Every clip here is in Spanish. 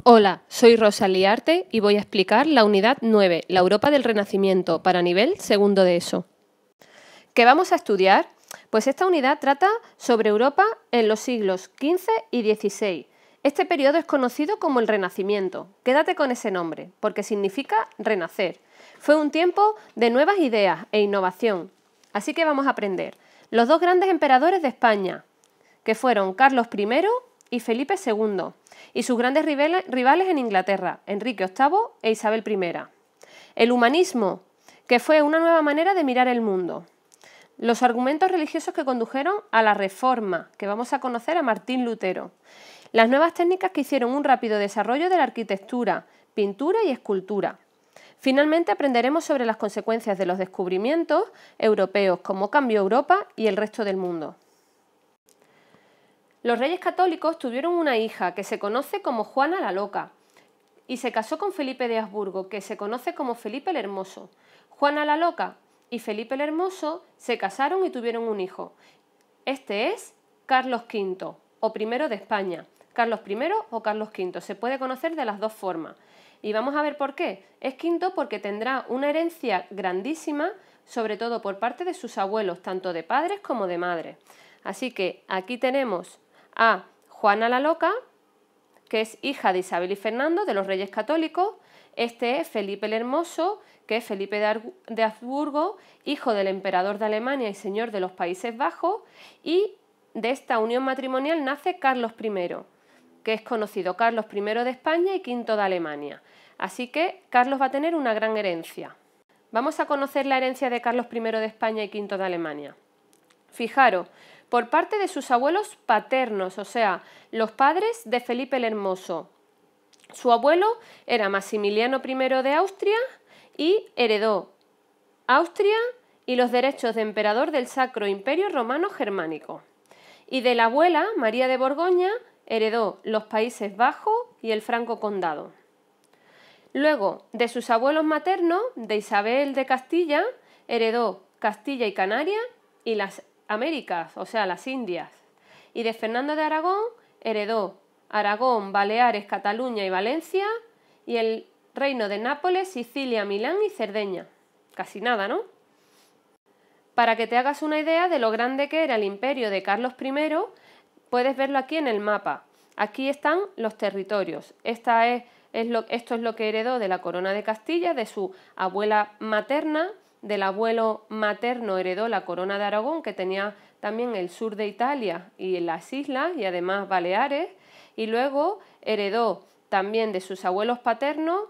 Hola, soy Rosa Liarte y voy a explicar la unidad 9, la Europa del Renacimiento, para nivel segundo de ESO. ¿Qué vamos a estudiar? Pues esta unidad trata sobre Europa en los siglos XV y XVI. Este periodo es conocido como el Renacimiento. Quédate con ese nombre, porque significa renacer. Fue un tiempo de nuevas ideas e innovación. Así que vamos a aprender los dos grandes emperadores de España, que fueron Carlos I y Felipe II, y sus grandes rivales en Inglaterra, Enrique VIII e Isabel I. El humanismo, que fue una nueva manera de mirar el mundo. Los argumentos religiosos que condujeron a la Reforma, que vamos a conocer a Martín Lutero. Las nuevas técnicas que hicieron un rápido desarrollo de la arquitectura, pintura y escultura. Finalmente aprenderemos sobre las consecuencias de los descubrimientos europeos, cómo cambió Europa y el resto del mundo. Los reyes católicos tuvieron una hija que se conoce como Juana la Loca y se casó con Felipe de Habsburgo, que se conoce como Felipe el Hermoso. Juana la Loca y Felipe el Hermoso se casaron y tuvieron un hijo. Este es Carlos V, o primero de España. Carlos I o Carlos V, se puede conocer de las dos formas. Y vamos a ver por qué. Es quinto porque tendrá una herencia grandísima, sobre todo por parte de sus abuelos, tanto de padres como de madres. Así que aquí tenemos a Juana la Loca, que es hija de Isabel y Fernando, de los reyes católicos. Este es Felipe el Hermoso, que es Felipe de Habsburgo, hijo del emperador de Alemania y señor de los Países Bajos, y de esta unión matrimonial nace Carlos I, que es conocido Carlos I de España y V de Alemania. Así que Carlos va a tener una gran herencia. Vamos a conocer la herencia de Carlos I de España y V de Alemania. Fijaros, por parte de sus abuelos paternos, o sea, los padres de Felipe el Hermoso. Su abuelo era Maximiliano I de Austria y heredó Austria y los derechos de emperador del Sacro Imperio Romano Germánico. Y de la abuela, María de Borgoña, heredó los Países Bajos y el Franco Condado. Luego, de sus abuelos maternos, de Isabel de Castilla, heredó Castilla y Canarias y las Américas, o sea, las Indias. Y de Fernando de Aragón heredó Aragón, Baleares, Cataluña y Valencia, y el reino de Nápoles, Sicilia, Milán y Cerdeña. Casi nada, ¿no? Para que te hagas una idea de lo grande que era el imperio de Carlos I, puedes verlo aquí en el mapa. Aquí están los territorios. Esto es lo que heredó de la corona de Castilla, de su abuela materna. Del abuelo materno heredó la corona de Aragón, que tenía también el sur de Italia y las islas, y además Baleares, y luego heredó también de sus abuelos paternos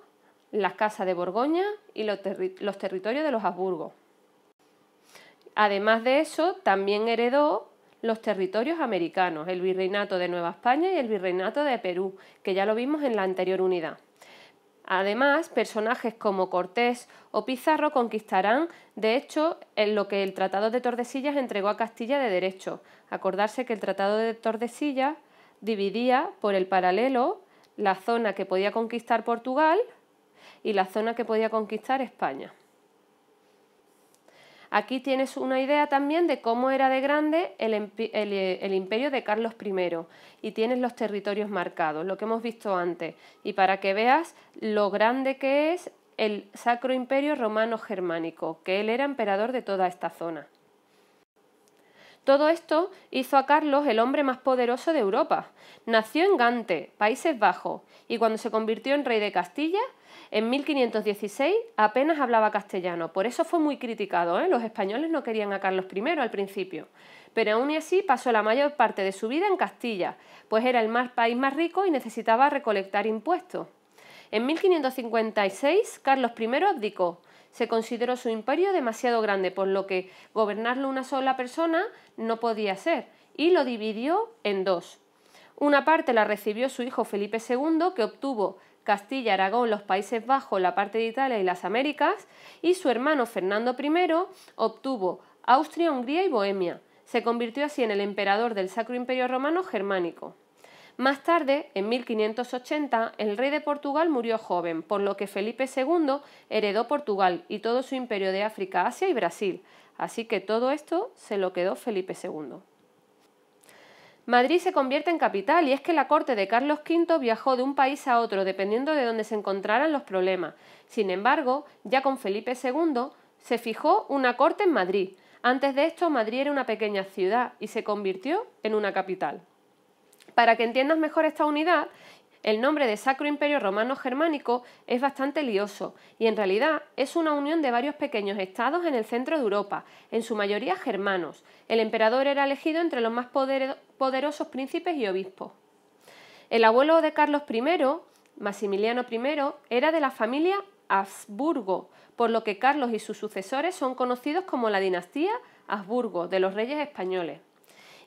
las casas de Borgoña y los territorios de los Habsburgo. Además de eso, también heredó los territorios americanos, el virreinato de Nueva España y el virreinato de Perú, que ya lo vimos en la anterior unidad. Además, personajes como Cortés o Pizarro conquistarán, de hecho, en lo que el Tratado de Tordesillas entregó a Castilla de derecho. Acordarse que el Tratado de Tordesillas dividía por el paralelo la zona que podía conquistar Portugal y la zona que podía conquistar España. Aquí tienes una idea también de cómo era de grande el imperio de Carlos I, y tienes los territorios marcados, lo que hemos visto antes, y para que veas lo grande que es el Sacro Imperio Romano Germánico, que él era emperador de toda esta zona. Todo esto hizo a Carlos el hombre más poderoso de Europa. Nació en Gante, Países Bajos, y cuando se convirtió en rey de Castilla, en 1516 apenas hablaba castellano, por eso fue muy criticado, ¿eh? Los españoles no querían a Carlos I al principio, pero aún así pasó la mayor parte de su vida en Castilla, pues era el país más rico y necesitaba recolectar impuestos. En 1556 Carlos I abdicó. Se consideró su imperio demasiado grande, por lo que gobernarlo una sola persona no podía ser, y lo dividió en dos. Una parte la recibió su hijo Felipe II, que obtuvo Castilla, Aragón, los Países Bajos, la parte de Italia y las Américas, y su hermano Fernando I obtuvo Austria, Hungría y Bohemia. Se convirtió así en el emperador del Sacro Imperio Romano Germánico. Más tarde, en 1580, el rey de Portugal murió joven, por lo que Felipe II heredó Portugal y todo su imperio de África, Asia y Brasil. Así que todo esto se lo quedó Felipe II. Madrid se convierte en capital y es que la corte de Carlos V viajó de un país a otro dependiendo de dónde se encontraran los problemas. Sin embargo, ya con Felipe II se fijó una corte en Madrid. Antes de esto, Madrid era una pequeña ciudad y se convirtió en una capital. Para que entiendas mejor esta unidad, el nombre de Sacro Imperio Romano Germánico es bastante lioso y en realidad es una unión de varios pequeños estados en el centro de Europa, en su mayoría germanos. El emperador era elegido entre los más poderosos príncipes y obispos. El abuelo de Carlos I, Maximiliano I, era de la familia Habsburgo, por lo que Carlos y sus sucesores son conocidos como la dinastía Habsburgo, de los reyes españoles.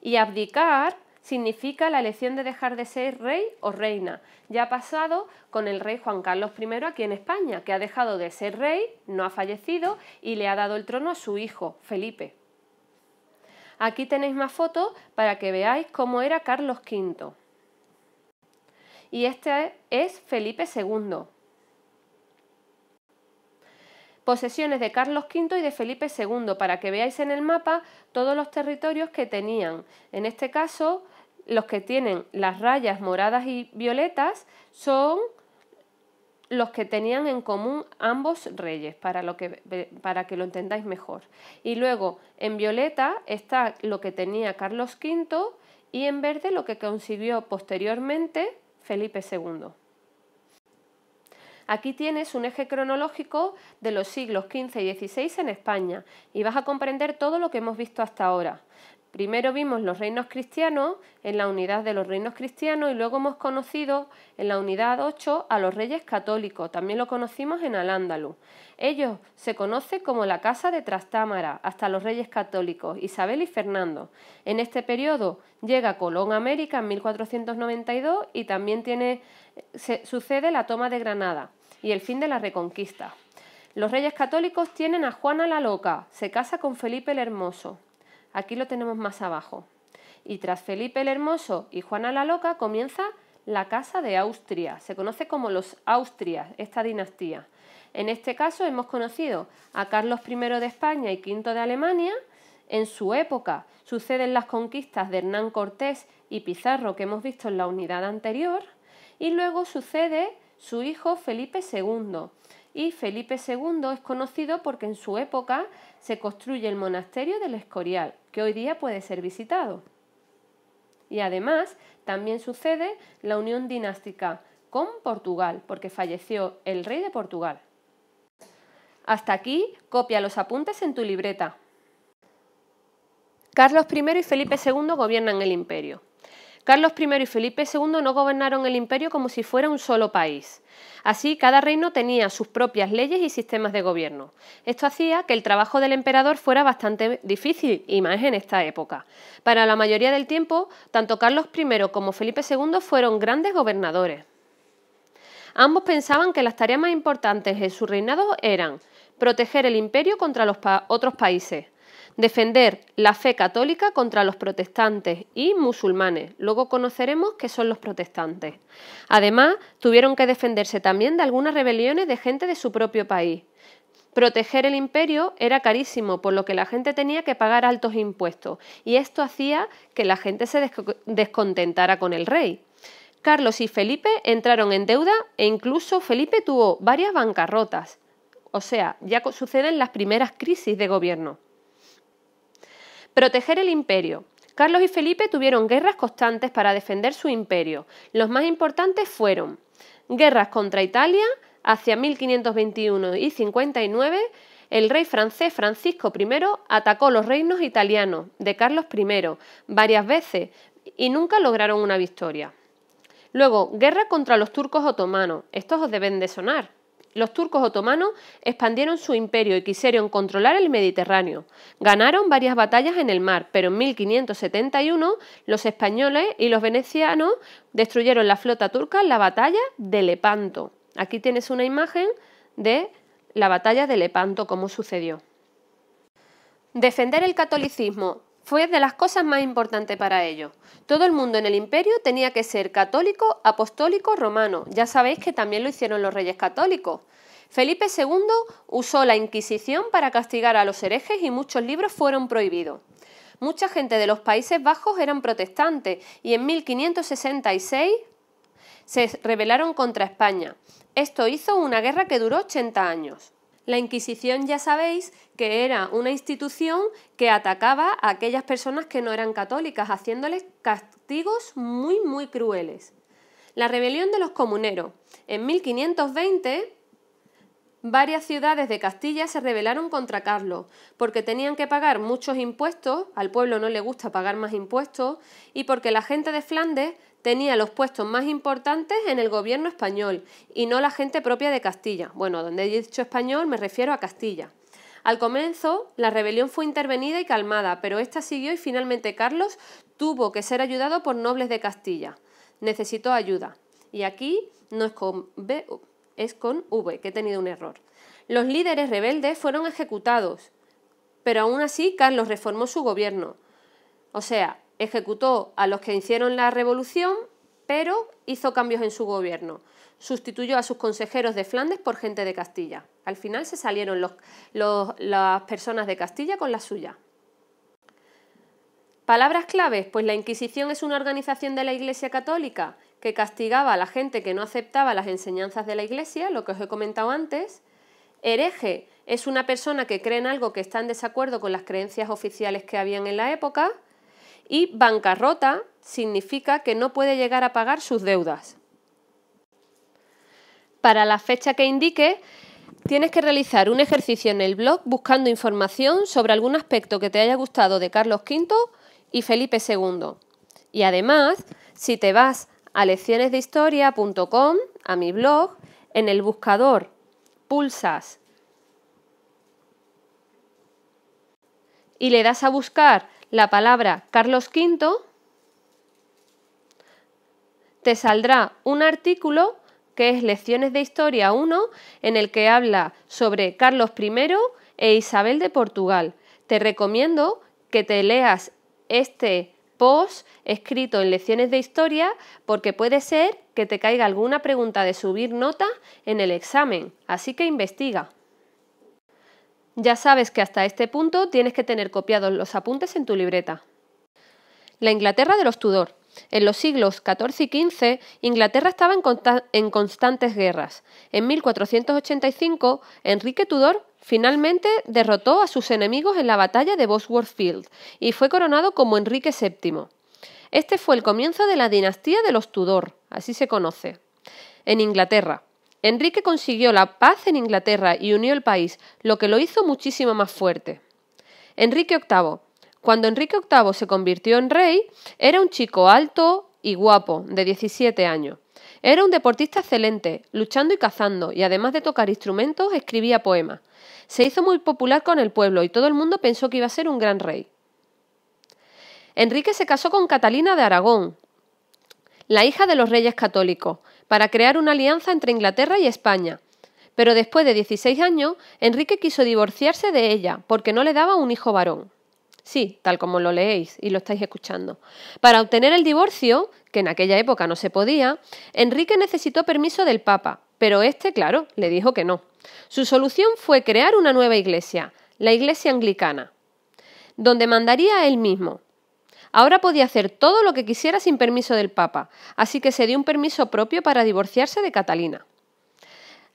Y abdicar significa la elección de dejar de ser rey o reina. Ya ha pasado con el rey Juan Carlos I aquí en España, que ha dejado de ser rey, no ha fallecido y le ha dado el trono a su hijo, Felipe. Aquí tenéis más fotos para que veáis cómo era Carlos V. Y este es Felipe II. Posesiones de Carlos V y de Felipe II, para que veáis en el mapa todos los territorios que tenían. En este caso, los que tienen las rayas moradas y violetas son los que tenían en común ambos reyes, para que lo entendáis mejor. Y luego en violeta está lo que tenía Carlos V y en verde lo que consiguió posteriormente Felipe II. Aquí tienes un eje cronológico de los siglos XV y XVI en España y vas a comprender todo lo que hemos visto hasta ahora. Primero vimos los reinos cristianos en la unidad de los reinos cristianos y luego hemos conocido en la unidad 8 a los reyes católicos, también lo conocimos en Al-Ándalus. Ellos se conocen como la Casa de Trastámara, hasta los reyes católicos, Isabel y Fernando. En este periodo llega Colón a América en 1492 y también sucede la toma de Granada y el fin de la Reconquista. Los reyes católicos tienen a Juana la Loca, se casa con Felipe el Hermoso. Aquí lo tenemos más abajo. Y tras Felipe el Hermoso y Juana la Loca comienza la Casa de Austria. Se conoce como los Austrias, esta dinastía. En este caso hemos conocido a Carlos I de España y V de Alemania. En su época suceden las conquistas de Hernán Cortés y Pizarro que hemos visto en la unidad anterior. Y luego sucede su hijo Felipe II. Y Felipe II es conocido porque en su época se construye el monasterio del Escorial, que hoy día puede ser visitado. Y además también sucede la unión dinástica con Portugal, porque falleció el rey de Portugal. Hasta aquí, copia los apuntes en tu libreta. Carlos I y Felipe II gobiernan el imperio. Carlos I y Felipe II no gobernaron el imperio como si fuera un solo país. Así, cada reino tenía sus propias leyes y sistemas de gobierno. Esto hacía que el trabajo del emperador fuera bastante difícil, y más en esta época. Para la mayoría del tiempo, tanto Carlos I como Felipe II fueron grandes gobernadores. Ambos pensaban que las tareas más importantes en su reinado eran proteger el imperio contra los otros países, defender la fe católica contra los protestantes y musulmanes. Luego conoceremos qué son los protestantes. Además, tuvieron que defenderse también de algunas rebeliones de gente de su propio país. Proteger el imperio era carísimo, por lo que la gente tenía que pagar altos impuestos, y esto hacía que la gente se descontentara con el rey. Carlos y Felipe entraron en deuda e incluso Felipe tuvo varias bancarrotas. O sea, ya suceden las primeras crisis de gobierno. Proteger el imperio. Carlos y Felipe tuvieron guerras constantes para defender su imperio. Los más importantes fueron guerras contra Italia hacia 1521 y 59. El rey francés Francisco I atacó los reinos italianos de Carlos I varias veces y nunca lograron una victoria. Luego, guerra contra los turcos otomanos. Estos os deben de sonar. Los turcos otomanos expandieron su imperio y quisieron controlar el Mediterráneo. Ganaron varias batallas en el mar, pero en 1571 los españoles y los venecianos destruyeron la flota turca en la batalla de Lepanto. Aquí tienes una imagen de la batalla de Lepanto, cómo sucedió. Defender el catolicismo fue de las cosas más importantes para ellos. Todo el mundo en el imperio tenía que ser católico, apostólico, romano. Ya sabéis que también lo hicieron los reyes católicos. Felipe II usó la Inquisición para castigar a los herejes y muchos libros fueron prohibidos. Mucha gente de los Países Bajos eran protestantes y en 1566 se rebelaron contra España. Esto hizo una guerra que duró 80 años. La Inquisición, ya sabéis, que era una institución que atacaba a aquellas personas que no eran católicas, haciéndoles castigos muy crueles. La rebelión de los comuneros. En 1520, varias ciudades de Castilla se rebelaron contra Carlos, porque tenían que pagar muchos impuestos, al pueblo no le gusta pagar más impuestos, y porque la gente de Flandes tenía los puestos más importantes en el gobierno español y no la gente propia de Castilla. Bueno, donde he dicho español me refiero a Castilla. Al comienzo, la rebelión fue intervenida y calmada, pero esta siguió y finalmente Carlos tuvo que ser ayudado por nobles de Castilla. Necesitó ayuda. Y aquí no es con B, es con V, que he tenido un error. Los líderes rebeldes fueron ejecutados, pero aún así Carlos reformó su gobierno. O sea, ejecutó a los que hicieron la revolución, pero hizo cambios en su gobierno. Sustituyó a sus consejeros de Flandes por gente de Castilla. Al final se salieron las personas de Castilla con la suya. Palabras claves, pues la Inquisición es una organización de la Iglesia Católica que castigaba a la gente que no aceptaba las enseñanzas de la Iglesia, lo que os he comentado antes. Hereje es una persona que cree en algo que está en desacuerdo con las creencias oficiales que habían en la época. Y bancarrota significa que no puede llegar a pagar sus deudas. Para la fecha que indique, tienes que realizar un ejercicio en el blog buscando información sobre algún aspecto que te haya gustado de Carlos V y Felipe II. Y además, si te vas a leccionesdehistoria.com, a mi blog, en el buscador pulsas y le das a buscar la palabra Carlos V, te saldrá un artículo que es Lecciones de Historia 1, en el que habla sobre Carlos I e Isabel de Portugal. Te recomiendo que te leas este post escrito en Lecciones de Historia porque puede ser que te caiga alguna pregunta de subir nota en el examen, así que investiga. Ya sabes que hasta este punto tienes que tener copiados los apuntes en tu libreta. La Inglaterra de los Tudor. En los siglos XIV y XV, Inglaterra estaba en constantes guerras. En 1485, Enrique Tudor finalmente derrotó a sus enemigos en la batalla de Bosworth Field y fue coronado como Enrique VII. Este fue el comienzo de la dinastía de los Tudor, así se conoce. En Inglaterra. Enrique consiguió la paz en Inglaterra y unió el país, lo que lo hizo muchísimo más fuerte. Enrique VIII. Cuando Enrique VIII se convirtió en rey, era un chico alto y guapo, de 17 años. Era un deportista excelente, luchando y cazando, y además de tocar instrumentos, escribía poemas. Se hizo muy popular con el pueblo y todo el mundo pensó que iba a ser un gran rey. Enrique se casó con Catalina de Aragón, la hija de los reyes católicos, para crear una alianza entre Inglaterra y España. Pero después de 16 años, Enrique quiso divorciarse de ella porque no le daba un hijo varón. Sí, tal como lo leéis y lo estáis escuchando. Para obtener el divorcio, que en aquella época no se podía, Enrique necesitó permiso del Papa, pero este, claro, le dijo que no. Su solución fue crear una nueva iglesia, la Iglesia Anglicana, donde mandaría él mismo. Ahora podía hacer todo lo que quisiera sin permiso del Papa, así que se dio un permiso propio para divorciarse de Catalina.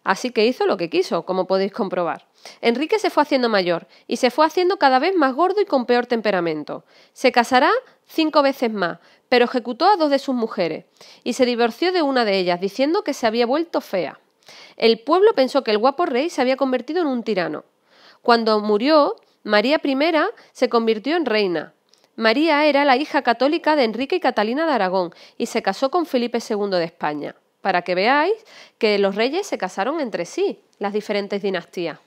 Así que hizo lo que quiso, como podéis comprobar. Enrique se fue haciendo mayor y se fue haciendo cada vez más gordo y con peor temperamento. Se casará 5 veces más, pero ejecutó a 2 de sus mujeres y se divorció de una de ellas, diciendo que se había vuelto fea. El pueblo pensó que el guapo rey se había convertido en un tirano. Cuando murió, María I se convirtió en reina. María era la hija católica de Enrique y Catalina de Aragón y se casó con Felipe II de España, para que veáis que los reyes se casaron entre sí, las diferentes dinastías.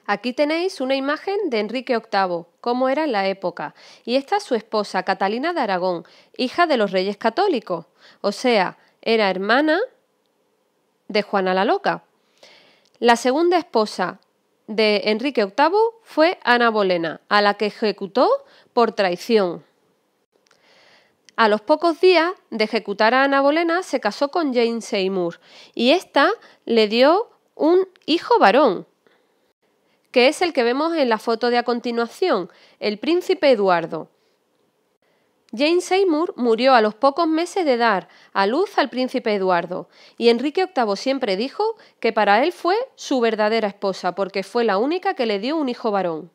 Aquí tenéis una imagen de Enrique VIII, cómo era en la época, y esta es su esposa, Catalina de Aragón, hija de los reyes católicos, o sea, era hermana de Juana la Loca. La segunda esposa de Enrique VIII fue Ana Bolena, a la que ejecutó por traición. A los pocos días de ejecutar a Ana Bolena se casó con Jane Seymour y ésta le dio un hijo varón, que es el que vemos en la foto de a continuación, el príncipe Eduardo. Jane Seymour murió a los pocos meses de dar a luz al príncipe Eduardo, y Enrique VIII siempre dijo que para él fue su verdadera esposa, porque fue la única que le dio un hijo varón.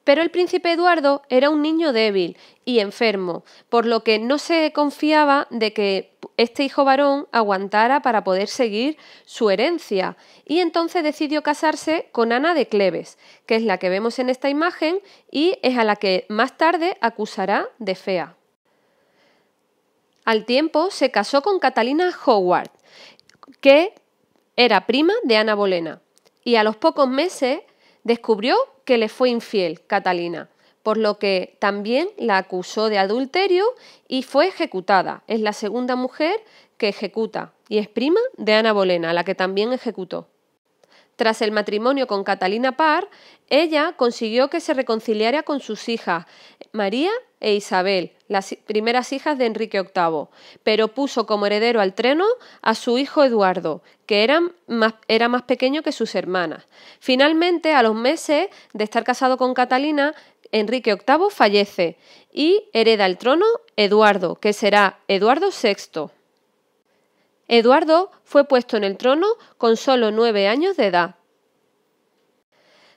Pero el príncipe Eduardo era un niño débil y enfermo, por lo que no se confiaba de que este hijo varón aguantara para poder seguir su herencia, y entonces decidió casarse con Ana de Cleves, que es la que vemos en esta imagen y es a la que más tarde acusará de fea. Al tiempo se casó con Catalina Howard, que era prima de Ana Bolena, y a los pocos meses descubrió que le fue infiel Catalina, por lo que también la acusó de adulterio y fue ejecutada. Es la segunda mujer que ejecuta y es prima de Ana Bolena, la que también ejecutó. Tras el matrimonio con Catalina Parr, ella consiguió que se reconciliara con sus hijas, María e Isabel, las primeras hijas de Enrique VIII, pero puso como heredero al trono a su hijo Eduardo, que era más pequeño que sus hermanas. Finalmente, a los meses de estar casado con Catalina, Enrique VIII fallece y hereda el trono Eduardo, que será Eduardo VI. Eduardo fue puesto en el trono con solo 9 años de edad.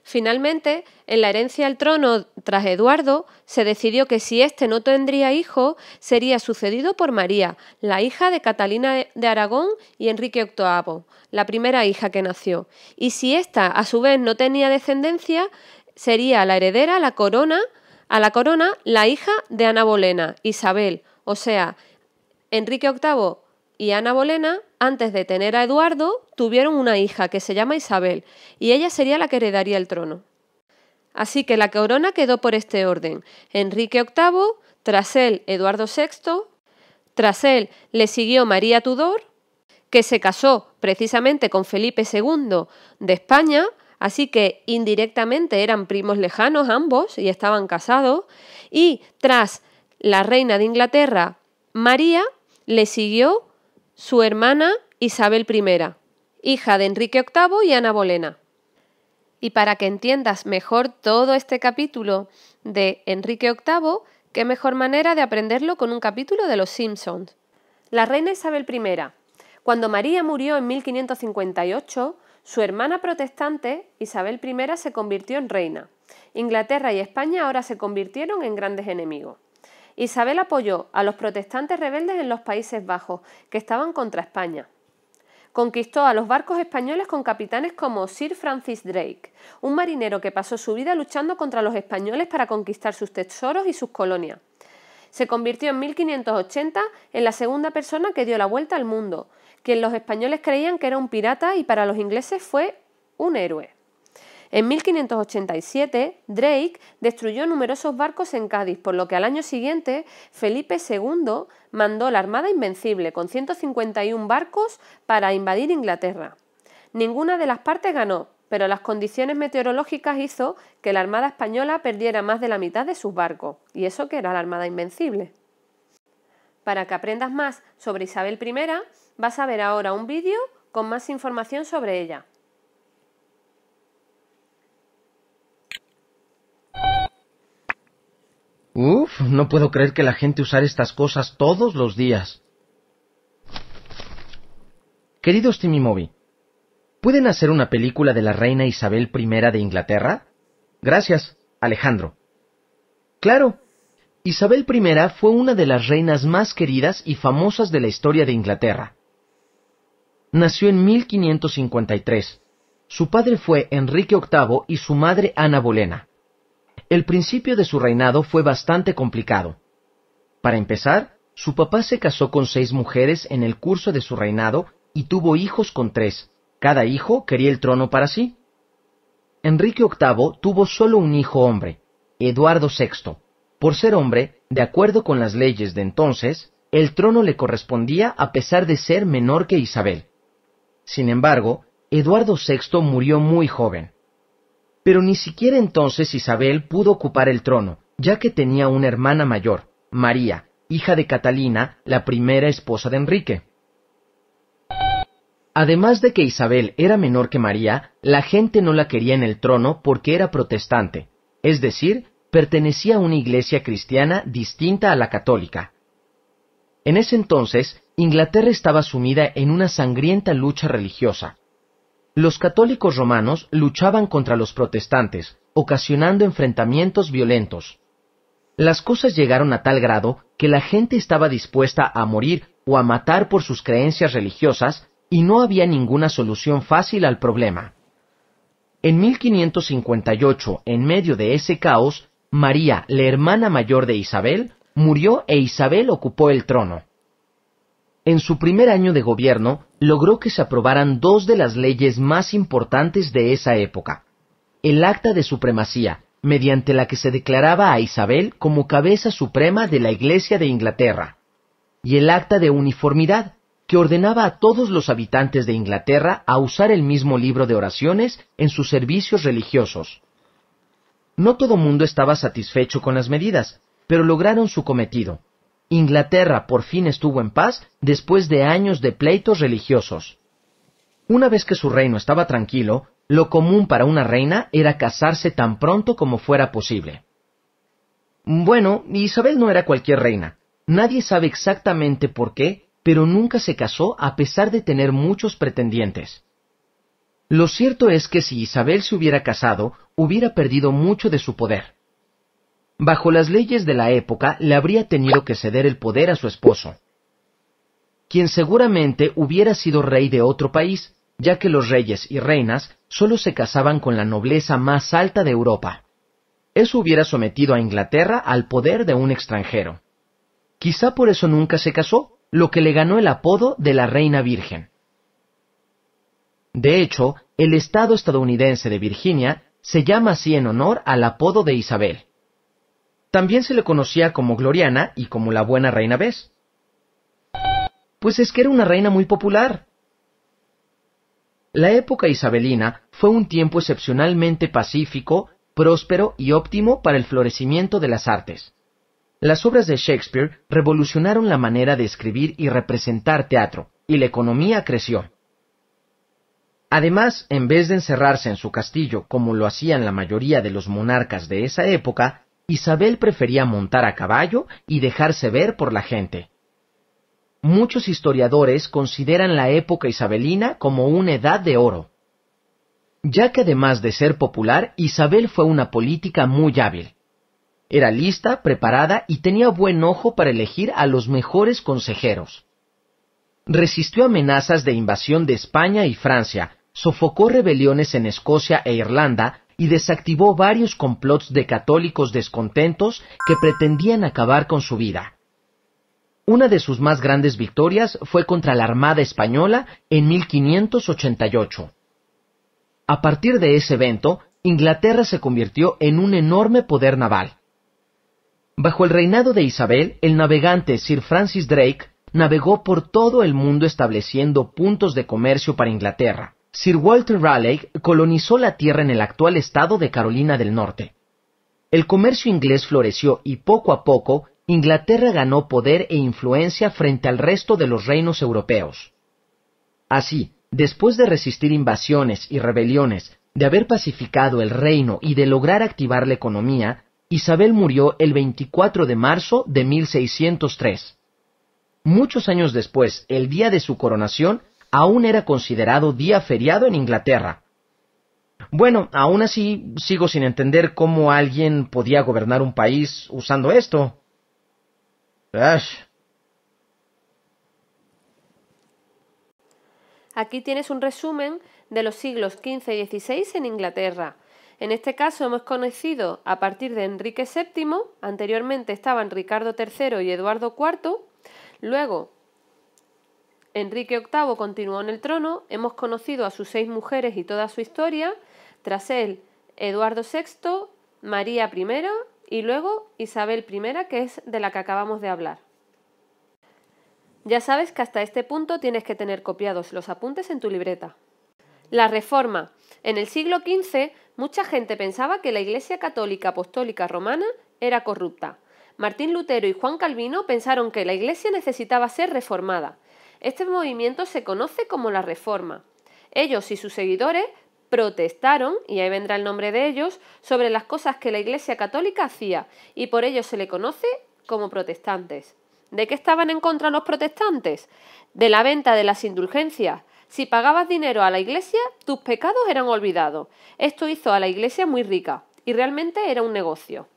Finalmente, en la herencia al trono tras Eduardo, se decidió que si éste no tendría hijo, sería sucedido por María, la hija de Catalina de Aragón y Enrique VIII, la primera hija que nació. Y si ésta, a su vez, no tenía descendencia, sería la heredera a la corona la hija de Ana Bolena, Isabel. O sea, Enrique VIII y Ana Bolena, antes de tener a Eduardo, tuvieron una hija que se llama Isabel, y ella sería la que heredaría el trono. Así que la corona quedó por este orden: Enrique VIII, tras él Eduardo VI, tras él le siguió María Tudor, que se casó precisamente con Felipe II de España, así que indirectamente eran primos lejanos ambos y estaban casados, y tras la reina de Inglaterra, María, le siguió su hermana Isabel I, hija de Enrique VIII y Ana Bolena. Y para que entiendas mejor todo este capítulo de Enrique VIII, qué mejor manera de aprenderlo con un capítulo de Los Simpsons. La reina Isabel I. Cuando María murió en 1558, su hermana protestante, Isabel I, se convirtió en reina. Inglaterra y España ahora se convirtieron en grandes enemigos. Isabel apoyó a los protestantes rebeldes en los Países Bajos, que estaban contra España. Conquistó a los barcos españoles con capitanes como Sir Francis Drake, un marinero que pasó su vida luchando contra los españoles para conquistar sus tesoros y sus colonias. Se convirtió en 1580 en la segunda persona que dio la vuelta al mundo, quien los españoles creían que era un pirata y para los ingleses fue un héroe. En 1587, Drake destruyó numerosos barcos en Cádiz, por lo que al año siguiente Felipe II mandó la Armada Invencible con 151 barcos para invadir Inglaterra. Ninguna de las partes ganó, pero las condiciones meteorológicas hizo que la Armada Española perdiera más de la mitad de sus barcos, y eso que era la Armada Invencible. Para que aprendas más sobre Isabel I, vas a ver ahora un vídeo con más información sobre ella. Uf, no puedo creer que la gente usara estas cosas todos los días. Queridos Timmy Moby, ¿pueden hacer una película de la reina Isabel I de Inglaterra? Gracias, Alejandro. Claro, Isabel I fue una de las reinas más queridas y famosas de la historia de Inglaterra. Nació en 1553. Su padre fue Enrique VIII y su madre Ana Bolena. El principio de su reinado fue bastante complicado. Para empezar, su papá se casó con 6 mujeres en el curso de su reinado y tuvo hijos con 3. Cada hijo quería el trono para sí. Enrique VIII tuvo solo un hijo hombre, Eduardo VI. Por ser hombre, de acuerdo con las leyes de entonces, el trono le correspondía a pesar de ser menor que Isabel. Sin embargo, Eduardo VI murió muy joven. Pero ni siquiera entonces Isabel pudo ocupar el trono, ya que tenía una hermana mayor, María, hija de Catalina, la primera esposa de Enrique. Además de que Isabel era menor que María, la gente no la quería en el trono porque era protestante, es decir, pertenecía a una iglesia cristiana distinta a la católica. En ese entonces, Inglaterra estaba sumida en una sangrienta lucha religiosa. Los católicos romanos luchaban contra los protestantes, ocasionando enfrentamientos violentos. Las cosas llegaron a tal grado que la gente estaba dispuesta a morir o a matar por sus creencias religiosas y no había ninguna solución fácil al problema. En 1558, en medio de ese caos, María, la hermana mayor de Isabel, murió e Isabel ocupó el trono. En su primer año de gobierno, logró que se aprobaran dos de las leyes más importantes de esa época: el Acta de Supremacía, mediante la que se declaraba a Isabel como cabeza suprema de la Iglesia de Inglaterra, y el Acta de Uniformidad, que ordenaba a todos los habitantes de Inglaterra a usar el mismo libro de oraciones en sus servicios religiosos. No todo mundo estaba satisfecho con las medidas, pero lograron su cometido. Inglaterra por fin estuvo en paz después de años de pleitos religiosos. Una vez que su reino estaba tranquilo, lo común para una reina era casarse tan pronto como fuera posible. Bueno, Isabel no era cualquier reina. Nadie sabe exactamente por qué, pero nunca se casó a pesar de tener muchos pretendientes. Lo cierto es que si Isabel se hubiera casado, hubiera perdido mucho de su poder. Bajo las leyes de la época, le habría tenido que ceder el poder a su esposo, quien seguramente hubiera sido rey de otro país, ya que los reyes y reinas solo se casaban con la nobleza más alta de Europa. Eso hubiera sometido a Inglaterra al poder de un extranjero. Quizá por eso nunca se casó, lo que le ganó el apodo de la Reina Virgen. De hecho, el estado estadounidense de Virginia se llama así en honor al apodo de Isabel. También se le conocía como Gloriana y como la Buena Reina Bess. Pues es que era una reina muy popular. La época isabelina fue un tiempo excepcionalmente pacífico, próspero y óptimo para el florecimiento de las artes. Las obras de Shakespeare revolucionaron la manera de escribir y representar teatro, y la economía creció. Además, en vez de encerrarse en su castillo como lo hacían la mayoría de los monarcas de esa época, Isabel prefería montar a caballo y dejarse ver por la gente. Muchos historiadores consideran la época isabelina como una edad de oro, ya que además de ser popular, Isabel fue una política muy hábil. Era lista, preparada y tenía buen ojo para elegir a los mejores consejeros. Resistió amenazas de invasión de España y Francia, sofocó rebeliones en Escocia e Irlanda y desactivó varios complots de católicos descontentos que pretendían acabar con su vida. Una de sus más grandes victorias fue contra la Armada Española en 1588. A partir de ese evento, Inglaterra se convirtió en un enorme poder naval. Bajo el reinado de Isabel, el navegante Sir Francis Drake navegó por todo el mundo estableciendo puntos de comercio para Inglaterra. Sir Walter Raleigh colonizó la tierra en el actual estado de Carolina del Norte. El comercio inglés floreció y poco a poco Inglaterra ganó poder e influencia frente al resto de los reinos europeos. Así, después de resistir invasiones y rebeliones, de haber pacificado el reino y de lograr activar la economía, Isabel murió el 24 de marzo de 1603. Muchos años después, el día de su coronación, aún era considerado día feriado en Inglaterra. Bueno, aún así sigo sin entender cómo alguien podía gobernar un país usando esto. ¡Ash! Aquí tienes un resumen de los siglos XV y XVI en Inglaterra. En este caso hemos conocido a partir de Enrique VII, anteriormente estaban Ricardo III y Eduardo IV, luego Enrique VIII continuó en el trono, hemos conocido a sus 6 mujeres y toda su historia, tras él Eduardo VI, María I y luego Isabel I, que es de la que acabamos de hablar. Ya sabes que hasta este punto tienes que tener copiados los apuntes en tu libreta. La Reforma. En el siglo XV, mucha gente pensaba que la Iglesia Católica Apostólica Romana era corrupta. Martín Lutero y Juan Calvino pensaron que la Iglesia necesitaba ser reformada. Este movimiento se conoce como la Reforma. Ellos y sus seguidores protestaron, y ahí vendrá el nombre de ellos, sobre las cosas que la Iglesia Católica hacía, y por ello se le conoce como protestantes. ¿De qué estaban en contra los protestantes? De la venta de las indulgencias. Si pagabas dinero a la Iglesia, tus pecados eran olvidados. Esto hizo a la Iglesia muy rica, y realmente era un negocio.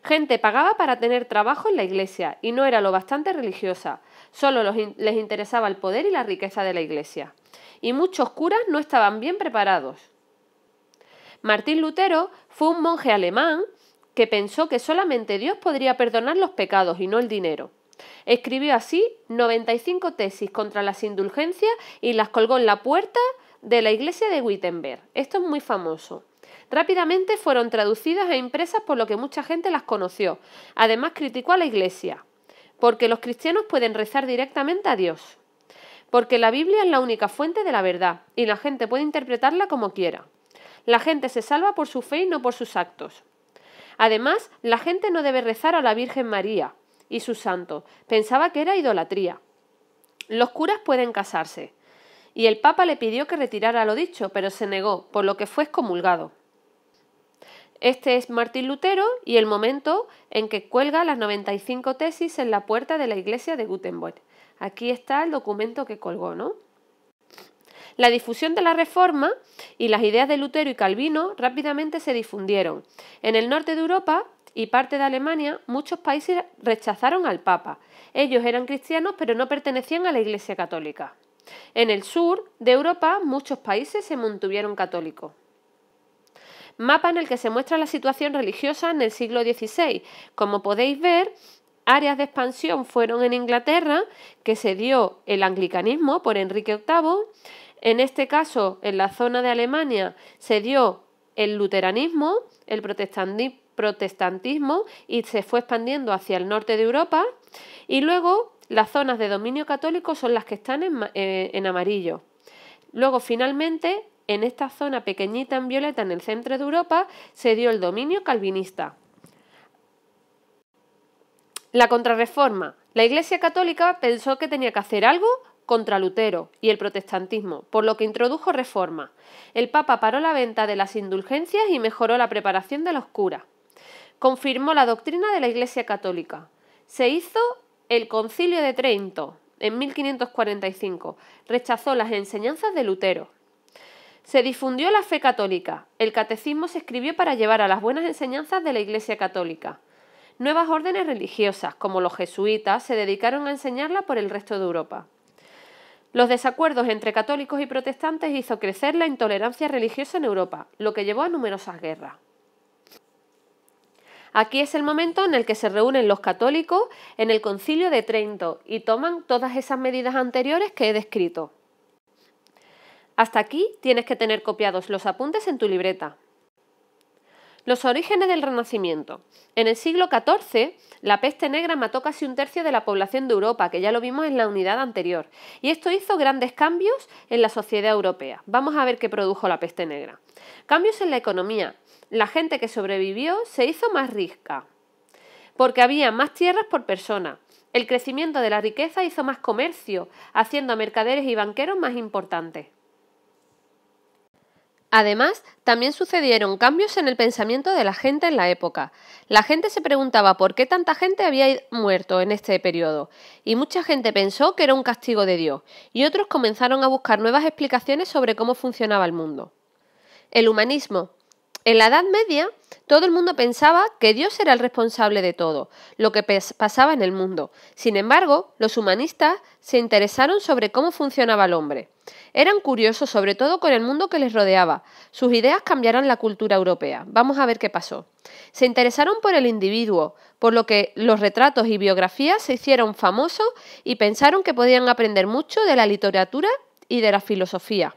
Gente pagaba para tener trabajo en la Iglesia, y no era lo bastante religiosa. Solo les interesaba el poder y la riqueza de la Iglesia. Y muchos curas no estaban bien preparados. Martín Lutero fue un monje alemán que pensó que solamente Dios podría perdonar los pecados y no el dinero. Escribió así 95 tesis contra las indulgencias y las colgó en la puerta de la iglesia de Wittenberg. Esto es muy famoso. Rápidamente fueron traducidas e impresas por lo que mucha gente las conoció. Además criticó a la iglesia, porque los cristianos pueden rezar directamente a Dios. Porque la Biblia es la única fuente de la verdad y la gente puede interpretarla como quiera. La gente se salva por su fe y no por sus actos. Además, la gente no debe rezar a la Virgen María y sus santos. Pensaba que era idolatría. Los curas pueden casarse. Y el Papa le pidió que retirara lo dicho, pero se negó, por lo que fue excomulgado. Este es Martín Lutero y el momento en que cuelga las 95 tesis en la puerta de la iglesia de Wittenberg. Aquí está el documento que colgó, ¿no? La difusión de la Reforma y las ideas de Lutero y Calvino rápidamente se difundieron. En el norte de Europa y parte de Alemania, muchos países rechazaron al Papa. Ellos eran cristianos, pero no pertenecían a la Iglesia Católica. En el sur de Europa, muchos países se mantuvieron católicos. Mapa en el que se muestra la situación religiosa en el siglo XVI. Como podéis ver, áreas de expansión fueron en Inglaterra, que se dio el anglicanismo por Enrique VIII. En este caso, en la zona de Alemania, se dio el luteranismo, el protestantismo y se fue expandiendo hacia el norte de Europa. Y luego, las zonas de dominio católico son las que están en amarillo. Luego, finalmente, en esta zona pequeñita en violeta en el centro de Europa, se dio el dominio calvinista. La contrarreforma. La Iglesia Católica pensó que tenía que hacer algo contra Lutero y el protestantismo, por lo que introdujo reformas. El Papa paró la venta de las indulgencias y mejoró la preparación de los curas. Confirmó la doctrina de la Iglesia Católica. Se hizo el Concilio de Trento en 1545. Rechazó las enseñanzas de Lutero. Se difundió la fe católica. El catecismo se escribió para llevar a las buenas enseñanzas de la Iglesia Católica. Nuevas órdenes religiosas, como los jesuitas, se dedicaron a enseñarla por el resto de Europa. Los desacuerdos entre católicos y protestantes hizo crecer la intolerancia religiosa en Europa, lo que llevó a numerosas guerras. Aquí es el momento en el que se reúnen los católicos en el Concilio de Trento y toman todas esas medidas anteriores que he descrito. Hasta aquí tienes que tener copiados los apuntes en tu libreta. Los orígenes del Renacimiento. En el siglo XIV, la peste negra mató casi un tercio de la población de Europa, que ya lo vimos en la unidad anterior, y esto hizo grandes cambios en la sociedad europea. Vamos a ver qué produjo la peste negra. Cambios en la economía. La gente que sobrevivió se hizo más rica, porque había más tierras por persona. El crecimiento de la riqueza hizo más comercio, haciendo a mercaderes y banqueros más importantes. Además, también sucedieron cambios en el pensamiento de la gente en la época. La gente se preguntaba por qué tanta gente había muerto en este periodo, y mucha gente pensó que era un castigo de Dios, y otros comenzaron a buscar nuevas explicaciones sobre cómo funcionaba el mundo. El humanismo. En la Edad Media, todo el mundo pensaba que Dios era el responsable de todo, lo que pasaba en el mundo. Sin embargo, los humanistas se interesaron sobre cómo funcionaba el hombre. Eran curiosos sobre todo con el mundo que les rodeaba. Sus ideas cambiaron la cultura europea. Vamos a ver qué pasó. Se interesaron por el individuo, por lo que los retratos y biografías se hicieron famosos y pensaron que podían aprender mucho de la literatura y de la filosofía,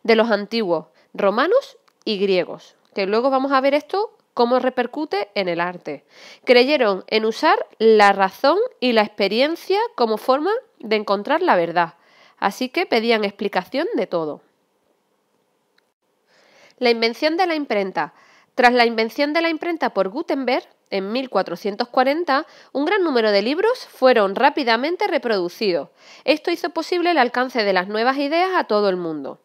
de los antiguos, romanos y griegos. Que luego vamos a ver esto cómo repercute en el arte. Creyeron en usar la razón y la experiencia como forma de encontrar la verdad, así que pedían explicación de todo. La invención de la imprenta. Tras la invención de la imprenta por Gutenberg, en 1440, un gran número de libros fueron rápidamente reproducidos. Esto hizo posible el alcance de las nuevas ideas a todo el mundo.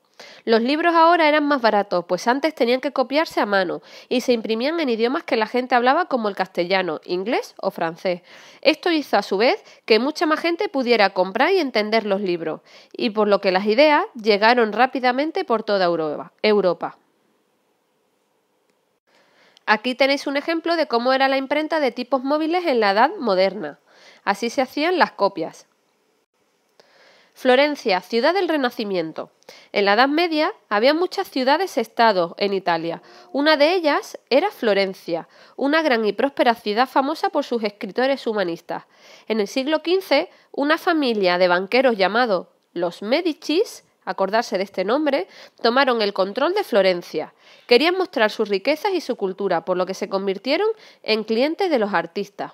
Los libros ahora eran más baratos, pues antes tenían que copiarse a mano y se imprimían en idiomas que la gente hablaba como el castellano, inglés o francés. Esto hizo a su vez que mucha más gente pudiera comprar y entender los libros, y por lo que las ideas llegaron rápidamente por toda Europa. Aquí tenéis un ejemplo de cómo era la imprenta de tipos móviles en la Edad Moderna. Así se hacían las copias. Florencia, ciudad del Renacimiento. En la Edad Media había muchas ciudades-estados en Italia. Una de ellas era Florencia, una gran y próspera ciudad famosa por sus escritores humanistas. En el siglo XV, una familia de banqueros llamados los Medicis, acordarse de este nombre, tomaron el control de Florencia. Querían mostrar sus riquezas y su cultura, por lo que se convirtieron en clientes de los artistas.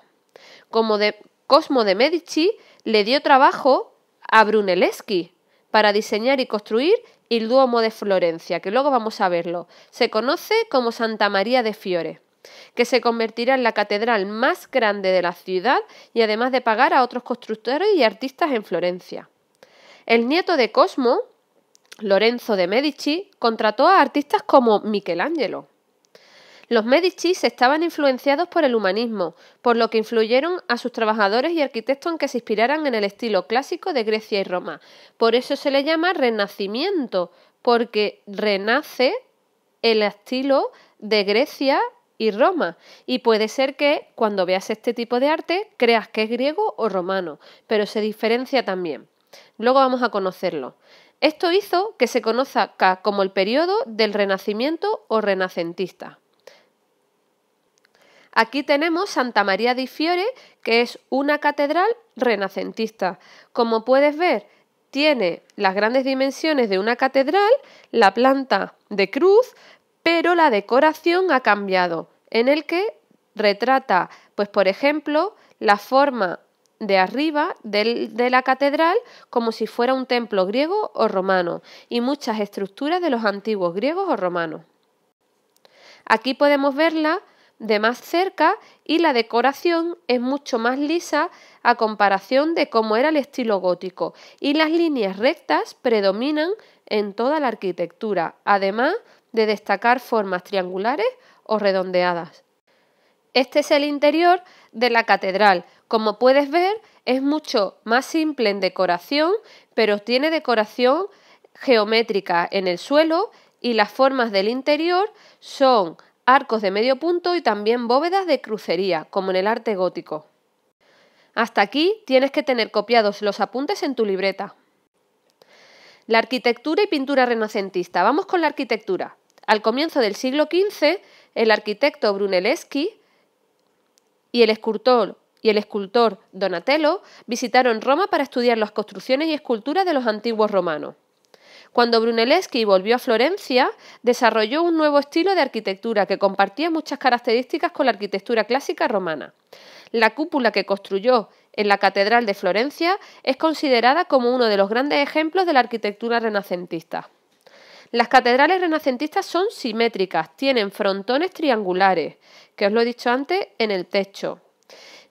Cosmo de Medici le dio trabajo a Brunelleschi para diseñar y construir el Duomo de Florencia, que luego vamos a verlo. Se conoce como Santa María de Fiore, que se convertirá en la catedral más grande de la ciudad y además de pagar a otros constructores y artistas en Florencia. El nieto de Cosmo, Lorenzo de Medici, contrató a artistas como Michelangelo. Los Medicis estaban influenciados por el humanismo, por lo que influyeron a sus trabajadores y arquitectos en que se inspiraran en el estilo clásico de Grecia y Roma. Por eso se le llama Renacimiento, porque renace el estilo de Grecia y Roma. Y puede ser que cuando veas este tipo de arte creas que es griego o romano, pero se diferencia también. Luego vamos a conocerlo. Esto hizo que se conozca como el periodo del Renacimiento o renacentista. Aquí tenemos Santa María di Fiore, que es una catedral renacentista. Como puedes ver, tiene las grandes dimensiones de una catedral, la planta de cruz, pero la decoración ha cambiado, en el que retrata, pues por ejemplo, la forma de arriba de la catedral como si fuera un templo griego o romano y muchas estructuras de los antiguos griegos o romanos. Aquí podemos verla de más cerca y la decoración es mucho más lisa a comparación de cómo era el estilo gótico y las líneas rectas predominan en toda la arquitectura, además de destacar formas triangulares o redondeadas. Este es el interior de la catedral. Como puedes ver, es mucho más simple en decoración, pero tiene decoración geométrica en el suelo y las formas del interior son arcos de medio punto y también bóvedas de crucería, como en el arte gótico. Hasta aquí tienes que tener copiados los apuntes en tu libreta. La arquitectura y pintura renacentista. Vamos con la arquitectura. Al comienzo del siglo XV, el arquitecto Brunelleschi y el escultor Donatello visitaron Roma para estudiar las construcciones y esculturas de los antiguos romanos. Cuando Brunelleschi volvió a Florencia, desarrolló un nuevo estilo de arquitectura que compartía muchas características con la arquitectura clásica romana. La cúpula que construyó en la Catedral de Florencia es considerada como uno de los grandes ejemplos de la arquitectura renacentista. Las catedrales renacentistas son simétricas, tienen frontones triangulares, que os lo he dicho antes, en el techo,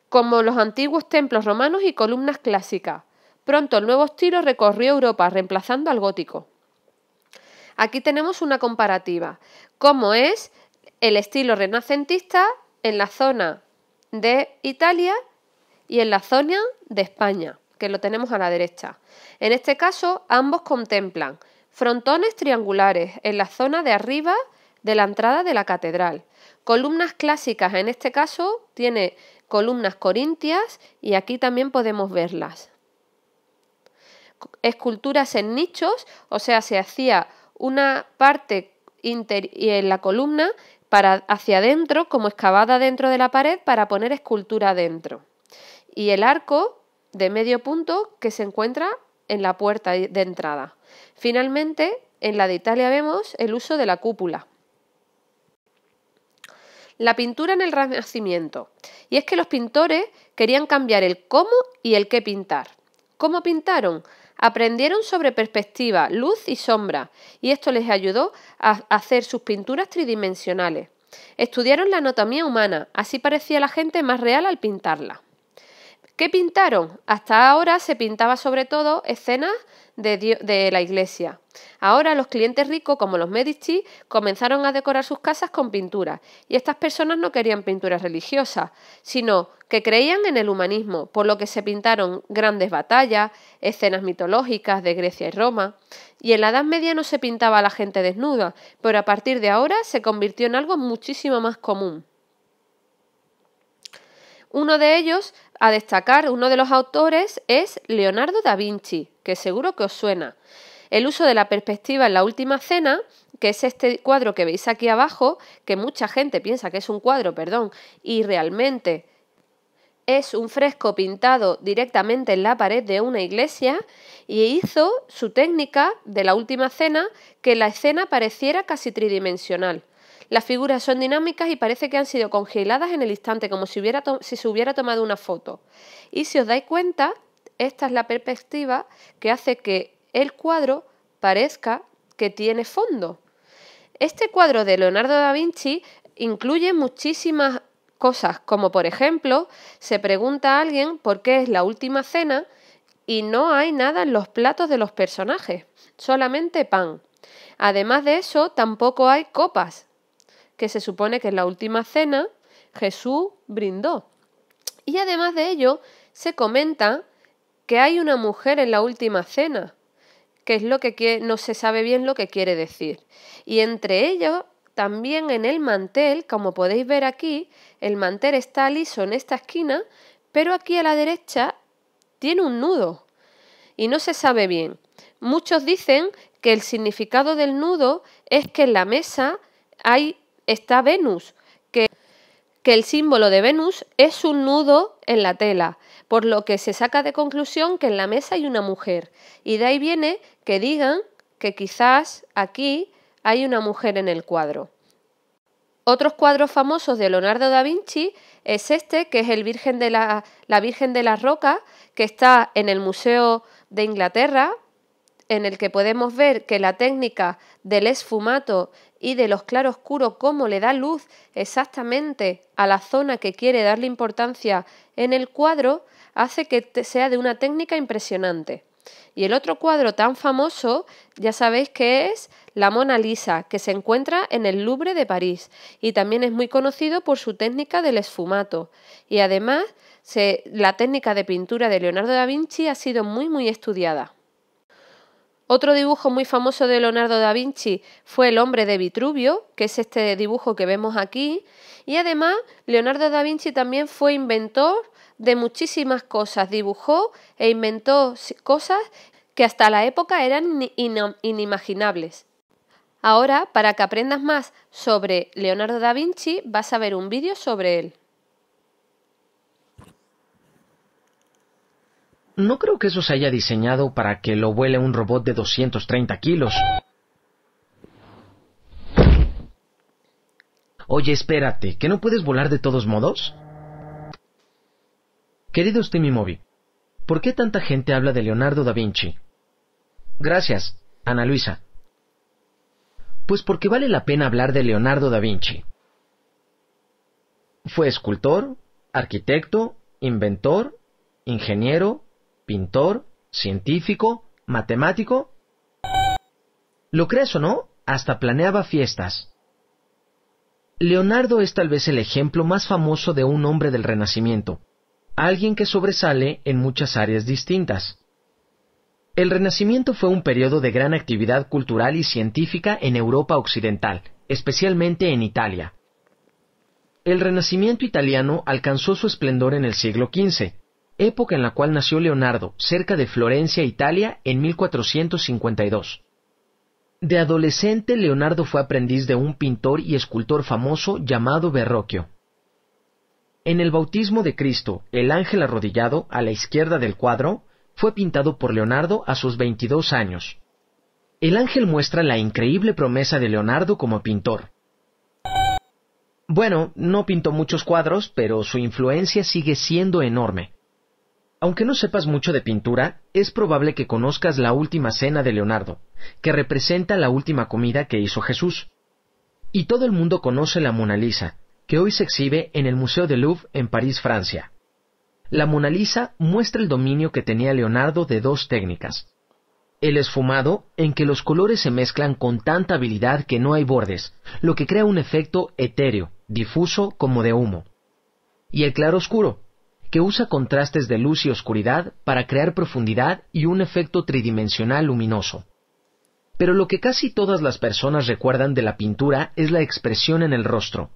como los antiguos templos romanos y columnas clásicas. Pronto el nuevo estilo recorrió Europa, reemplazando al gótico. Aquí tenemos una comparativa, cómo es el estilo renacentista en la zona de Italia y en la zona de España, que lo tenemos a la derecha. En este caso, ambos contemplan frontones triangulares en la zona de arriba de la entrada de la catedral. Columnas clásicas, en este caso, tiene columnas corintias y aquí también podemos verlas. Esculturas en nichos, o sea, se hacía una parte en la columna hacia adentro, como excavada dentro de la pared para poner escultura dentro. Y el arco de medio punto que se encuentra en la puerta de entrada. Finalmente, en la de Italia vemos el uso de la cúpula. La pintura en el Renacimiento. Y es que los pintores querían cambiar el cómo y el qué pintar. ¿Cómo pintaron? Aprendieron sobre perspectiva, luz y sombra, y esto les ayudó a hacer sus pinturas tridimensionales. Estudiaron la anatomía humana, así parecía la gente más real al pintarla. ¿Qué pintaron? Hasta ahora se pintaba sobre todo escenas de la iglesia. Ahora los clientes ricos, como los Medici, comenzaron a decorar sus casas con pinturas, y estas personas no querían pinturas religiosas, sino que creían en el humanismo, por lo que se pintaron grandes batallas, escenas mitológicas de Grecia y Roma, y en la Edad Media no se pintaba a la gente desnuda, pero a partir de ahora se convirtió en algo muchísimo más común. Uno de ellos, a destacar, uno de los autores es Leonardo da Vinci, que seguro que os suena. El uso de la perspectiva en la Última Cena, que es este cuadro que veis aquí abajo, que mucha gente piensa que es un cuadro, y realmente es un fresco pintado directamente en la pared de una iglesia, y hizo su técnica de la Última Cena que la escena pareciera casi tridimensional. Las figuras son dinámicas y parece que han sido congeladas en el instante, como si se hubiera tomado una foto. Y si os dais cuenta, esta es la perspectiva que hace que el cuadro parezca que tiene fondo. Este cuadro de Leonardo da Vinci incluye muchísimas cosas, como por ejemplo, se pregunta a alguien por qué es la Última Cena y no hay nada en los platos de los personajes, solamente pan. Además de eso, tampoco hay copas, que se supone que en la Última Cena Jesús brindó. Y además de ello, se comenta que hay una mujer en la Última Cena, que es lo que no se sabe bien lo que quiere decir. Y entre ellos, también en el mantel, como podéis ver aquí, el mantel está liso en esta esquina, pero aquí a la derecha tiene un nudo y no se sabe bien. Muchos dicen que el significado del nudo es que en la mesa está Venus, que el símbolo de Venus es un nudo en la tela, por lo que se saca de conclusión que en la mesa hay una mujer, y de ahí viene que digan que quizás aquí hay una mujer en el cuadro. Otros cuadros famosos de Leonardo da Vinci es este, que es la Virgen de la Roca, que está en el Museo de Inglaterra, en el que podemos ver que la técnica del esfumato y de los claroscuros, cómo le da luz exactamente a la zona que quiere darle importancia en el cuadro, hace que sea de una técnica impresionante. Y el otro cuadro tan famoso, ya sabéis que es la Mona Lisa, que se encuentra en el Louvre de París y también es muy conocido por su técnica del esfumato. Y además, la técnica de pintura de Leonardo da Vinci ha sido muy estudiada. Otro dibujo muy famoso de Leonardo da Vinci fue el hombre de Vitruvio, que es este dibujo que vemos aquí, y además Leonardo da Vinci también fue inventor de muchísimas cosas, dibujó e inventó cosas que hasta la época eran inimaginables. Ahora, para que aprendas más sobre Leonardo da Vinci, vas a ver un vídeo sobre él. No creo que eso se haya diseñado para que lo vuele un robot de 230 kilos. Oye, espérate, ¿que no puedes volar de todos modos? Querido Timmy, ¿por qué tanta gente habla de Leonardo da Vinci? Gracias, Ana Luisa. Pues porque vale la pena hablar de Leonardo da Vinci. Fue escultor, arquitecto, inventor, ingeniero, pintor, científico, matemático. ¿Lo crees o no? Hasta planeaba fiestas. Leonardo es tal vez el ejemplo más famoso de un hombre del Renacimiento, alguien que sobresale en muchas áreas distintas. El Renacimiento fue un periodo de gran actividad cultural y científica en Europa occidental, especialmente en Italia. El Renacimiento italiano alcanzó su esplendor en el siglo XV, época en la cual nació Leonardo, cerca de Florencia, Italia, en 1452. De adolescente, Leonardo fue aprendiz de un pintor y escultor famoso llamado Verrocchio. En el bautismo de Cristo, el ángel arrodillado, a la izquierda del cuadro, fue pintado por Leonardo a sus 22 años. El ángel muestra la increíble promesa de Leonardo como pintor. Bueno, no pintó muchos cuadros, pero su influencia sigue siendo enorme. Aunque no sepas mucho de pintura, es probable que conozcas la Última Cena de Leonardo, que representa la última comida que hizo Jesús. Y todo el mundo conoce la Mona Lisa, que hoy se exhibe en el Museo del Louvre en París, Francia. La Mona Lisa muestra el dominio que tenía Leonardo de dos técnicas. El esfumado, en que los colores se mezclan con tanta habilidad que no hay bordes, lo que crea un efecto etéreo, difuso como de humo. Y el claroscuro, que usa contrastes de luz y oscuridad para crear profundidad y un efecto tridimensional luminoso. Pero lo que casi todas las personas recuerdan de la pintura es la expresión en el rostro,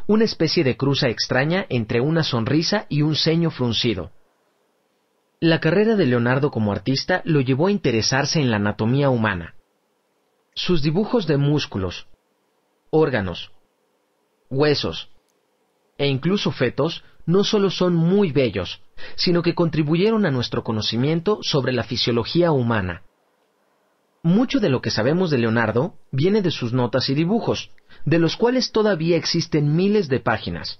una especie de cruza extraña entre una sonrisa y un ceño fruncido. La carrera de Leonardo como artista lo llevó a interesarse en la anatomía humana. Sus dibujos de músculos, órganos, huesos e incluso fetos no solo son muy bellos, sino que contribuyeron a nuestro conocimiento sobre la fisiología humana. Mucho de lo que sabemos de Leonardo viene de sus notas y dibujos, de los cuales todavía existen miles de páginas.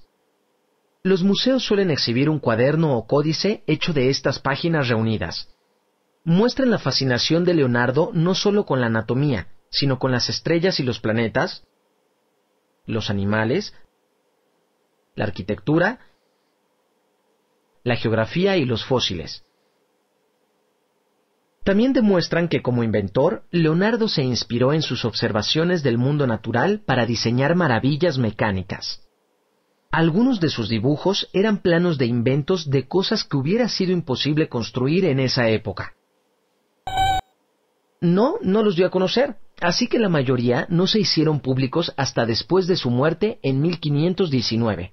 Los museos suelen exhibir un cuaderno o códice hecho de estas páginas reunidas. Muestran la fascinación de Leonardo no solo con la anatomía, sino con las estrellas y los planetas, los animales, la arquitectura, la geografía y los fósiles. También demuestran que como inventor, Leonardo se inspiró en sus observaciones del mundo natural para diseñar maravillas mecánicas. Algunos de sus dibujos eran planos de inventos de cosas que hubiera sido imposible construir en esa época. No los dio a conocer, así que la mayoría no se hicieron públicos hasta después de su muerte en 1519.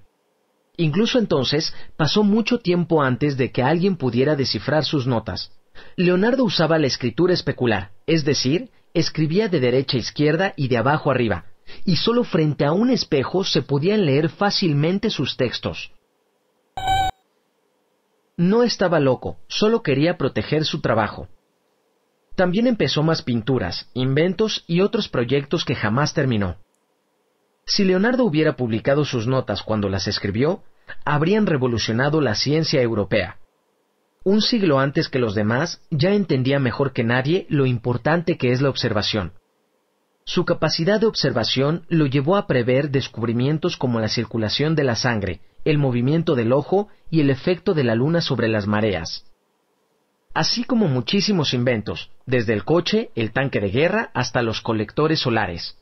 Incluso entonces pasó mucho tiempo antes de que alguien pudiera descifrar sus notas. Leonardo usaba la escritura especular, es decir, escribía de derecha a izquierda y de abajo a arriba, y solo frente a un espejo se podían leer fácilmente sus textos. No estaba loco, solo quería proteger su trabajo. También empezó más pinturas, inventos y otros proyectos que jamás terminó. Si Leonardo hubiera publicado sus notas cuando las escribió, habrían revolucionado la ciencia europea. Un siglo antes que los demás, ya entendía mejor que nadie lo importante que es la observación. Su capacidad de observación lo llevó a prever descubrimientos como la circulación de la sangre, el movimiento del ojo y el efecto de la luna sobre las mareas. Así como muchísimos inventos, desde el coche, el tanque de guerra, hasta los colectores solares.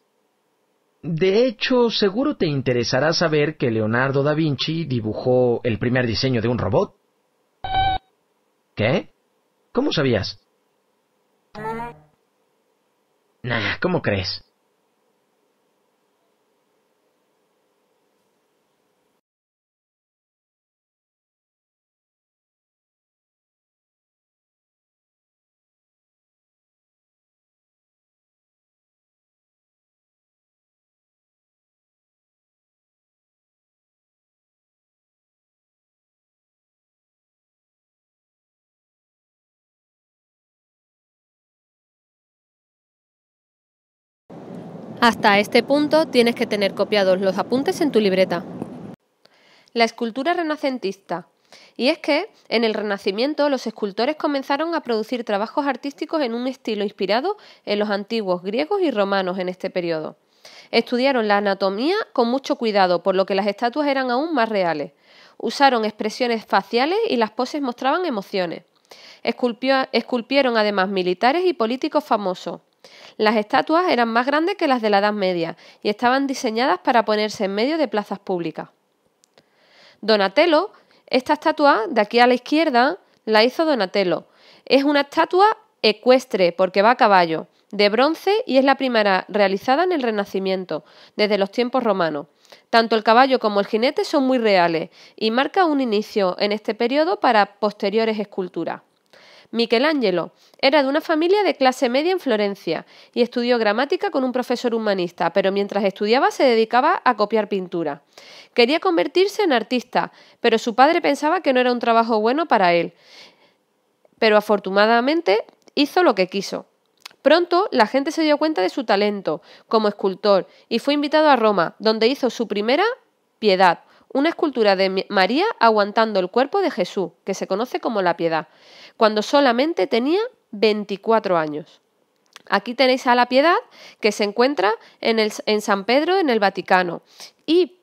De hecho, seguro te interesará saber que Leonardo da Vinci dibujó el primer diseño de un robot. ¿Qué? ¿Cómo sabías? Nah, ¿cómo crees? Hasta este punto tienes que tener copiados los apuntes en tu libreta. La escultura renacentista. Y es que, en el Renacimiento, los escultores comenzaron a producir trabajos artísticos en un estilo inspirado en los antiguos griegos y romanos en este periodo. Estudiaron la anatomía con mucho cuidado, por lo que las estatuas eran aún más reales. Usaron expresiones faciales y las poses mostraban emociones. Esculpieron además militares y políticos famosos. Las estatuas eran más grandes que las de la Edad Media y estaban diseñadas para ponerse en medio de plazas públicas. Donatello, esta estatua de aquí a la izquierda, la hizo Donatello. Es una estatua ecuestre porque va a caballo, de bronce y es la primera realizada en el Renacimiento, desde los tiempos romanos. Tanto el caballo como el jinete son muy reales y marca un inicio en este periodo para posteriores esculturas. Michelangelo era de una familia de clase media en Florencia y estudió gramática con un profesor humanista, pero mientras estudiaba se dedicaba a copiar pintura. Quería convertirse en artista, pero su padre pensaba que no era un trabajo bueno para él. Pero afortunadamente hizo lo que quiso. Pronto la gente se dio cuenta de su talento como escultor y fue invitado a Roma, donde hizo su primera Piedad, una escultura de María aguantando el cuerpo de Jesús, que se conoce como la Piedad, cuando solamente tenía 24 años. Aquí tenéis a la Piedad, que se encuentra en San Pedro, en el Vaticano. Y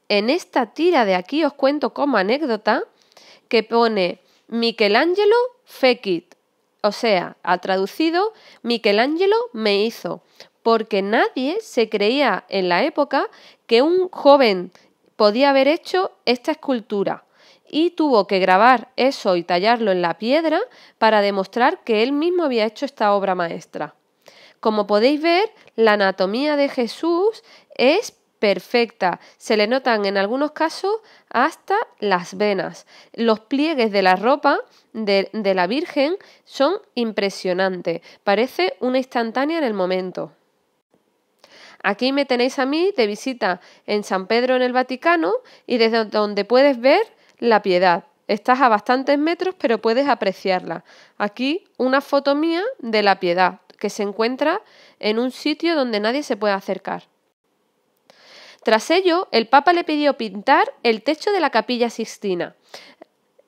en esta tira de aquí os cuento como anécdota que pone Michelangelo fecit, o sea, ha traducido Michelangelo me hizo, porque nadie se creía en la época que un joven podía haber hecho esta escultura y tuvo que grabar eso y tallarlo en la piedra para demostrar que él mismo había hecho esta obra maestra. Como podéis ver, la anatomía de Jesús es perfecta. Se le notan en algunos casos hasta las venas. Los pliegues de la ropa de la Virgen son impresionantes. Parece una instantánea en el momento. Aquí me tenéis a mí de visita en San Pedro en el Vaticano y desde donde puedes ver la Piedad. Estás a bastantes metros, pero puedes apreciarla. Aquí una foto mía de la Piedad, que se encuentra en un sitio donde nadie se puede acercar. Tras ello, el Papa le pidió pintar el techo de la Capilla Sixtina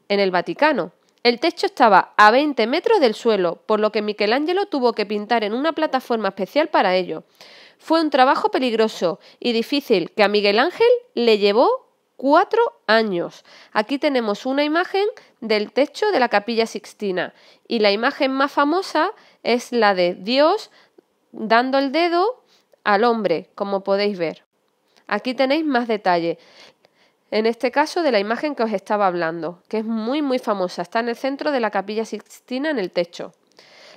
en el Vaticano. El techo estaba a 20 metros del suelo, por lo que Michelangelo tuvo que pintar en una plataforma especial para ello. Fue un trabajo peligroso y difícil que a Miguel Ángel le llevó 4 años. Aquí tenemos una imagen del techo de la Capilla Sixtina y la imagen más famosa es la de Dios dando el dedo al hombre, como podéis ver. Aquí tenéis más detalle. En este caso de la imagen que os estaba hablando, que es muy famosa, está en el centro de la Capilla Sixtina en el techo.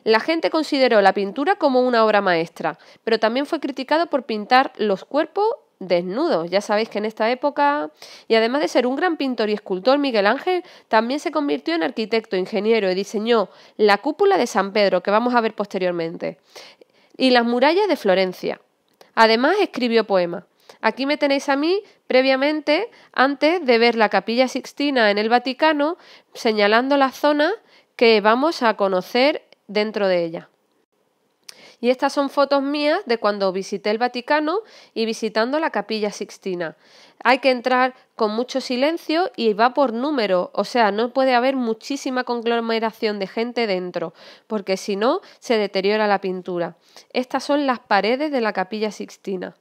La gente consideró la pintura como una obra maestra, pero también fue criticado por pintar los cuerpos desnudos. Ya sabéis que en esta época, y además de ser un gran pintor y escultor, Miguel Ángel también se convirtió en arquitecto, ingeniero y diseñó la cúpula de San Pedro, que vamos a ver posteriormente, y las murallas de Florencia. Además escribió poemas. Aquí me tenéis a mí previamente, antes de ver la Capilla Sixtina en el Vaticano, señalando las zonas que vamos a conocer dentro de ella. Y estas son fotos mías de cuando visité el Vaticano y visitando la Capilla Sixtina. Hay que entrar con mucho silencio y va por número, o sea, no puede haber muchísima conglomeración de gente dentro, porque si no, se deteriora la pintura. Estas son las paredes de la Capilla Sixtina.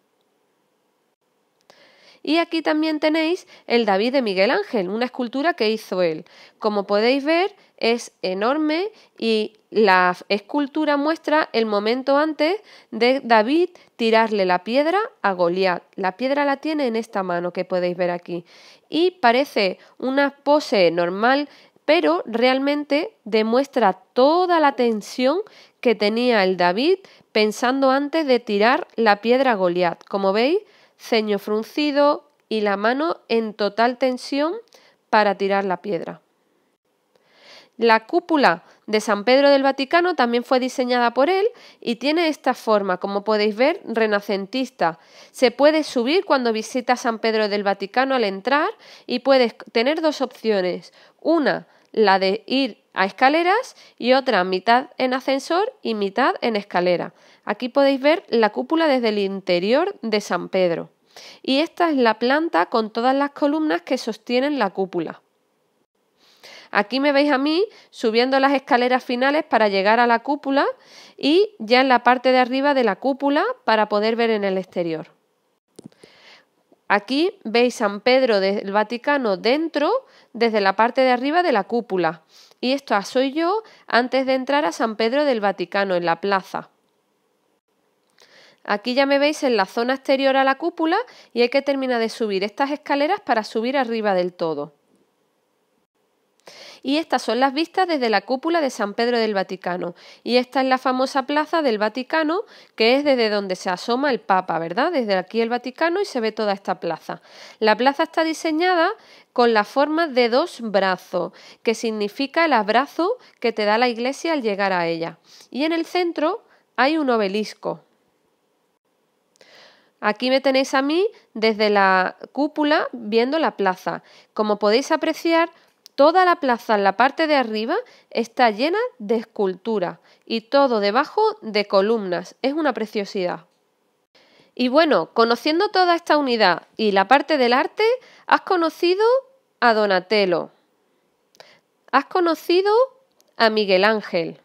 Y aquí también tenéis el David de Miguel Ángel, una escultura que hizo él. Como podéis ver, es enorme y la escultura muestra el momento antes de David tirarle la piedra a Goliat. La piedra la tiene en esta mano que podéis ver aquí. Y parece una pose normal, pero realmente demuestra toda la tensión que tenía el David pensando antes de tirar la piedra a Goliat. Como veis, ceño fruncido y la mano en total tensión para tirar la piedra. La cúpula de San Pedro del Vaticano también fue diseñada por él y tiene esta forma, como podéis ver, renacentista. Se puede subir cuando visitas San Pedro del Vaticano al entrar y puedes tener dos opciones. Una, la de ir a escaleras y otra mitad en ascensor y mitad en escalera. Aquí podéis ver la cúpula desde el interior de San Pedro. Y esta es la planta con todas las columnas que sostienen la cúpula. Aquí me veis a mí subiendo las escaleras finales para llegar a la cúpula y ya en la parte de arriba de la cúpula para poder ver en el exterior. Aquí veis San Pedro del Vaticano dentro desde la parte de arriba de la cúpula. Y esto soy yo antes de entrar a San Pedro del Vaticano en la plaza. Aquí ya me veis en la zona exterior a la cúpula y hay que terminar de subir estas escaleras para subir arriba del todo. Y estas son las vistas desde la cúpula de San Pedro del Vaticano. Y esta es la famosa plaza del Vaticano, que es desde donde se asoma el Papa, ¿verdad? Desde aquí el Vaticano y se ve toda esta plaza. La plaza está diseñada con la forma de dos brazos, que significa el abrazo que te da la iglesia al llegar a ella. Y en el centro hay un obelisco. Aquí me tenéis a mí desde la cúpula viendo la plaza. Como podéis apreciar, toda la plaza en la parte de arriba está llena de escultura y todo debajo de columnas. Es una preciosidad. Y bueno, conociendo toda esta unidad y la parte del arte, has conocido a Donatello. Has conocido a Miguel Ángel.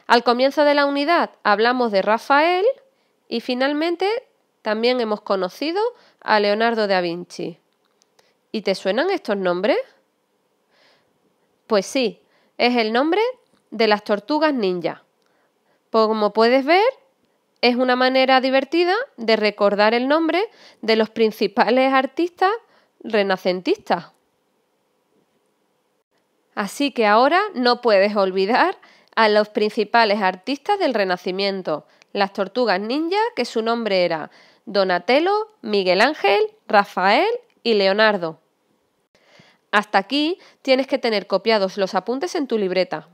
Al comienzo de la unidad hablamos de Rafael y finalmente también hemos conocido a Leonardo da Vinci. ¿Y te suenan estos nombres? Pues sí, es el nombre de las tortugas ninja. Como puedes ver, es una manera divertida de recordar el nombre de los principales artistas renacentistas. Así que ahora no puedes olvidar a los principales artistas del Renacimiento, las tortugas ninja, que su nombre era Donatello, Miguel Ángel, Rafael y Leonardo. Hasta aquí tienes que tener copiados los apuntes en tu libreta.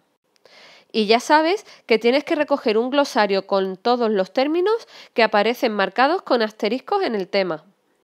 Y ya sabes que tienes que recoger un glosario con todos los términos que aparecen marcados con asteriscos en el tema.